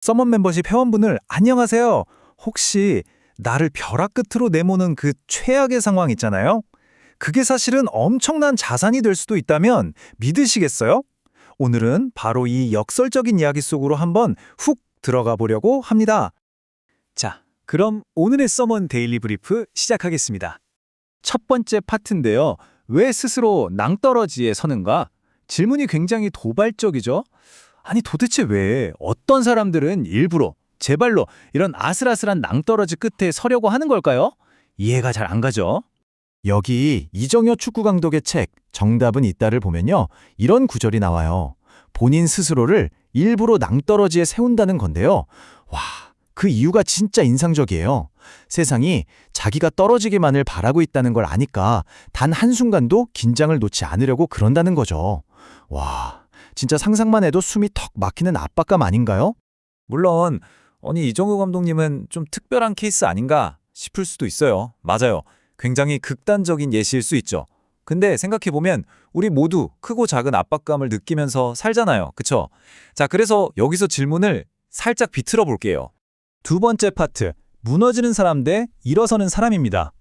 서먼 멤버십 회원분들 안녕하세요. 혹시 나를 벼락 끝으로 내모는 그 최악의 상황 있잖아요? 그게 사실은 엄청난 자산이 될 수도 있다면 믿으시겠어요? 오늘은 바로 이 역설적인 이야기 속으로 한번 훅 들어가 보려고 합니다. 자, 그럼 오늘의 서먼 데일리 브리프 시작하겠습니다. 첫 번째 파트인데요. 왜 스스로 낭떠러지에 서는가? 질문이 굉장히 도발적이죠? 아니 도대체 왜 어떤 사람들은 일부러 제 발로 이런 아슬아슬한 낭떠러지 끝에 서려고 하는 걸까요? 이해가 잘 안 가죠? 여기 이정효 축구 감독의 책 정답은 있다를 보면요. 이런 구절이 나와요. 본인 스스로를 일부러 낭떠러지에 세운다는 건데요. 와, 그 이유가 진짜 인상적이에요. 세상이 자기가 떨어지기만을 바라고 있다는 걸 아니까 단 한순간도 긴장을 놓지 않으려고 그런다는 거죠. 와, 진짜 상상만 해도 숨이 턱 막히는 압박감 아닌가요? 물론 이정우 감독님은 좀 특별한 케이스 아닌가 싶을 수도 있어요. 맞아요. 굉장히 극단적인 예시일 수 있죠. 근데 생각해보면 우리 모두 크고 작은 압박감을 느끼면서 살잖아요. 그쵸? 자, 그래서 여기서 질문을 살짝 비틀어 볼게요. 두 번째 파트, 무너지는 사람 대 일어서는 사람입니다.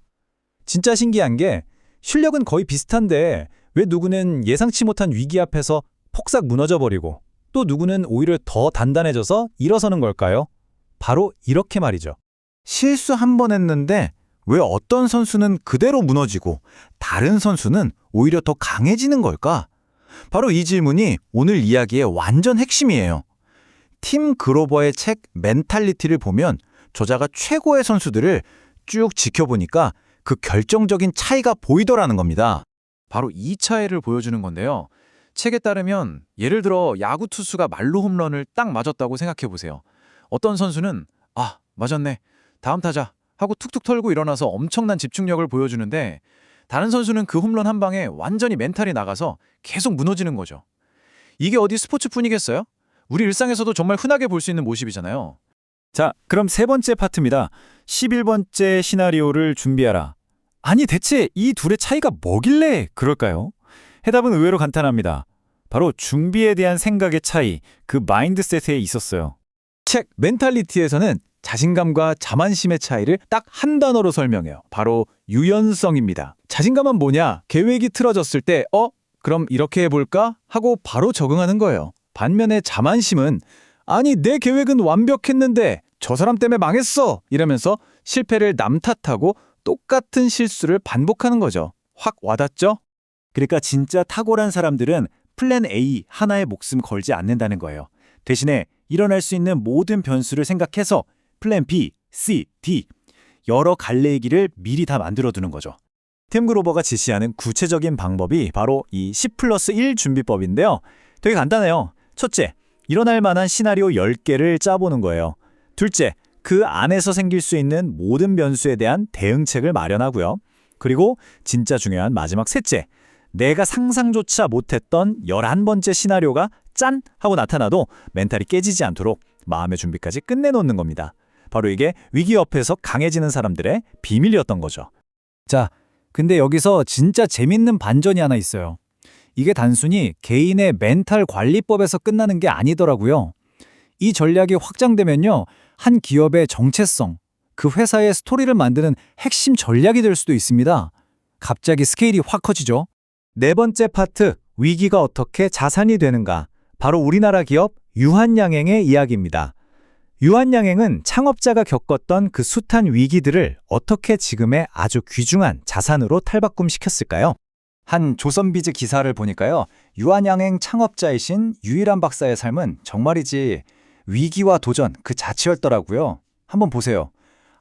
진짜 신기한 게 실력은 거의 비슷한데 왜 누구는 예상치 못한 위기 앞에서 폭삭 무너져버리고 또 누구는 오히려 더 단단해져서 일어서는 걸까요? 바로 이렇게 말이죠. 실수 한 번 했는데 왜 어떤 선수는 그대로 무너지고 다른 선수는 오히려 더 강해지는 걸까? 바로 이 질문이 오늘 이야기의 완전 핵심이에요. 팀 그로버의 책 멘탈리티를 보면 저자가 최고의 선수들을 쭉 지켜보니까 그 결정적인 차이가 보이더라는 겁니다. 바로 이 차이를 보여주는 건데요. 책에 따르면 예를 들어 야구 투수가 말로 홈런을 딱 맞았다고 생각해 보세요. 어떤 선수는 맞았네. 다음 타자 하고 툭툭 털고 일어나서 엄청난 집중력을 보여주는데 다른 선수는 그 홈런 한 방에 완전히 멘탈이 나가서 계속 무너지는 거죠. 이게 어디 스포츠뿐이겠어요? 우리 일상에서도 정말 흔하게 볼 수 있는 모습이잖아요. 자, 그럼 세 번째 파트입니다. 11번째 시나리오를 준비하라. 아니 대체 이 둘의 차이가 뭐길래 그럴까요? 해답은 의외로 간단합니다. 바로 준비에 대한 생각의 차이, 그 마인드셋에 있었어요. 책 멘탈리티에서는 자신감과 자만심의 차이를 딱 한 단어로 설명해요. 바로 유연성입니다. 자신감은 뭐냐? 계획이 틀어졌을 때 그럼 이렇게 해볼까? 하고 바로 적응하는 거예요. 반면에 자만심은 아니 내 계획은 완벽했는데 저 사람 때문에 망했어! 이러면서 실패를 남 탓하고 똑같은 실수를 반복하는 거죠. 확 와닿죠? 그러니까 진짜 탁월한 사람들은 플랜 A 하나에 목숨 걸지 않는다는 거예요. 대신에 일어날 수 있는 모든 변수를 생각해서 플랜 B, C, D 여러 갈래의 길을 미리 다 만들어두는 거죠. 팀 그로버가 지시하는 구체적인 방법이 바로 이 10+1 준비법인데요. 되게 간단해요. 첫째, 일어날 만한 시나리오 10개를 짜보는 거예요. 둘째, 그 안에서 생길 수 있는 모든 변수에 대한 대응책을 마련하고요. 그리고 진짜 중요한 마지막 셋째, 내가 상상조차 못했던 11번째 시나리오가 짠! 하고 나타나도 멘탈이 깨지지 않도록 마음의 준비까지 끝내놓는 겁니다. 바로 이게 위기 옆에서 강해지는 사람들의 비밀이었던 거죠. 자, 근데 여기서 진짜 재밌는 반전이 하나 있어요. 이게 단순히 개인의 멘탈 관리법에서 끝나는 게 아니더라고요. 이 전략이 확장되면요, 한 기업의 정체성, 그 회사의 스토리를 만드는 핵심 전략이 될 수도 있습니다. 갑자기 스케일이 확 커지죠. 네 번째 파트, 위기가 어떻게 자산이 되는가? 바로 우리나라 기업 유한양행의 이야기입니다. 유한양행은 창업자가 겪었던 그 숱한 위기들을 어떻게 지금의 아주 귀중한 자산으로 탈바꿈시켰을까요? 한 조선비즈 기사를 보니까요. 유한양행 창업자이신 유일한 박사의 삶은 정말이지 위기와 도전 그 자체였더라고요. 한번 보세요.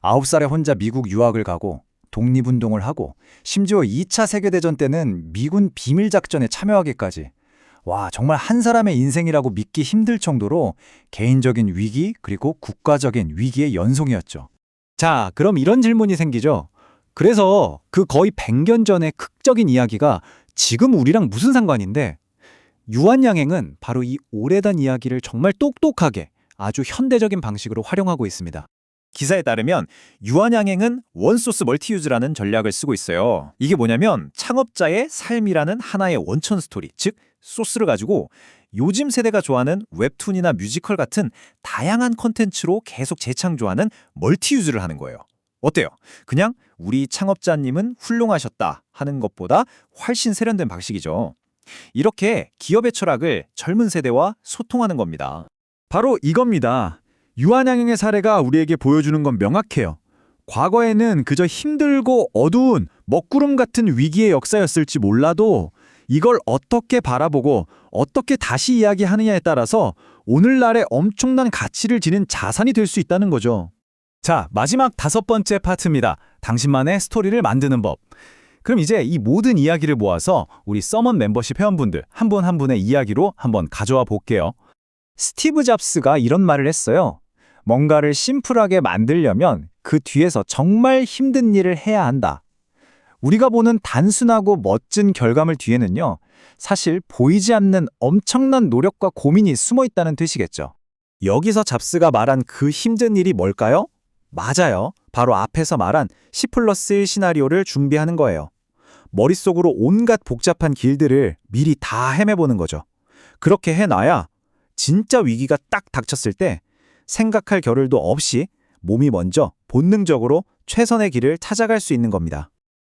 9살에 혼자 미국 유학을 가고 독립운동을 하고 심지어 2차 세계대전 때는 미군 비밀작전에 참여하기까지. 와, 정말 한 사람의 인생이라고 믿기 힘들 정도로 개인적인 위기 그리고 국가적인 위기의 연속이었죠. 자, 그럼 이런 질문이 생기죠. 그래서 그 거의 100년 전의 극적인 이야기가 지금 우리랑 무슨 상관인데 유한양행은 바로 이 오래된 이야기를 정말 똑똑하게 아주 현대적인 방식으로 활용하고 있습니다. 기사에 따르면 유한양행은 원소스 멀티유즈라는 전략을 쓰고 있어요. 이게 뭐냐면 창업자의 삶이라는 하나의 원천 스토리, 즉 소스를 가지고 요즘 세대가 좋아하는 웹툰이나 뮤지컬 같은 다양한 컨텐츠로 계속 재창조하는 멀티유즈를 하는 거예요. 어때요? 그냥 우리 창업자님은 훌륭하셨다 하는 것보다 훨씬 세련된 방식이죠. 이렇게 기업의 철학을 젊은 세대와 소통하는 겁니다. 바로 이겁니다. 유한양행의 사례가 우리에게 보여주는 건 명확해요. 과거에는 그저 힘들고 어두운 먹구름 같은 위기의 역사였을지 몰라도 이걸 어떻게 바라보고 어떻게 다시 이야기하느냐에 따라서 오늘날의 엄청난 가치를 지닌 자산이 될 수 있다는 거죠. 자, 마지막 5번째 파트입니다. 당신만의 스토리를 만드는 법. 그럼 이제 이 모든 이야기를 모아서 우리 서먼 멤버십 회원분들 한 분 한 분의 이야기로 한번 가져와 볼게요. 스티브 잡스가 이런 말을 했어요. 뭔가를 심플하게 만들려면 그 뒤에서 정말 힘든 일을 해야 한다. 우리가 보는 단순하고 멋진 결과물 뒤에는요, 사실 보이지 않는 엄청난 노력과 고민이 숨어 있다는 뜻이겠죠. 여기서 잡스가 말한 그 힘든 일이 뭘까요? 맞아요. 바로 앞에서 말한 C+1 시나리오를 준비하는 거예요. 머릿속으로 온갖 복잡한 길들을 미리 다 헤매보는 거죠. 그렇게 해놔야 진짜 위기가 딱 닥쳤을 때 생각할 겨를도 없이 몸이 먼저 본능적으로 최선의 길을 찾아갈 수 있는 겁니다.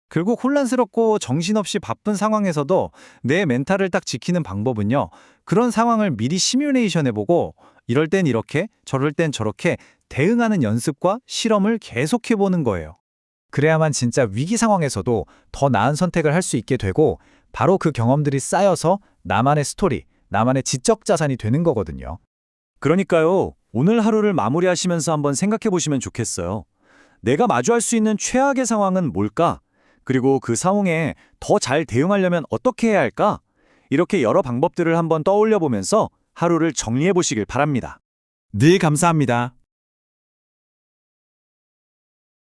결국 혼란스럽고 정신없이 바쁜 상황에서도 내 멘탈을 딱 지키는 방법은요, 그런 상황을 미리 시뮬레이션해보고 이럴 땐 이렇게, 저럴 땐 저렇게 대응하는 연습과 실험을 계속해보는 거예요. 그래야만 진짜 위기 상황에서도 더 나은 선택을 할 수 있게 되고 바로 그 경험들이 쌓여서 나만의 스토리, 나만의 지적 자산이 되는 거거든요. 그러니까요, 오늘 하루를 마무리하시면서 한번 생각해 보시면 좋겠어요. 내가 마주할 수 있는 최악의 상황은 뭘까? 그리고 그 상황에 더 잘 대응하려면 어떻게 해야 할까? 이렇게 여러 방법들을 한번 떠올려 보면서 하루를 정리해 보시길 바랍니다. 늘 감사합니다.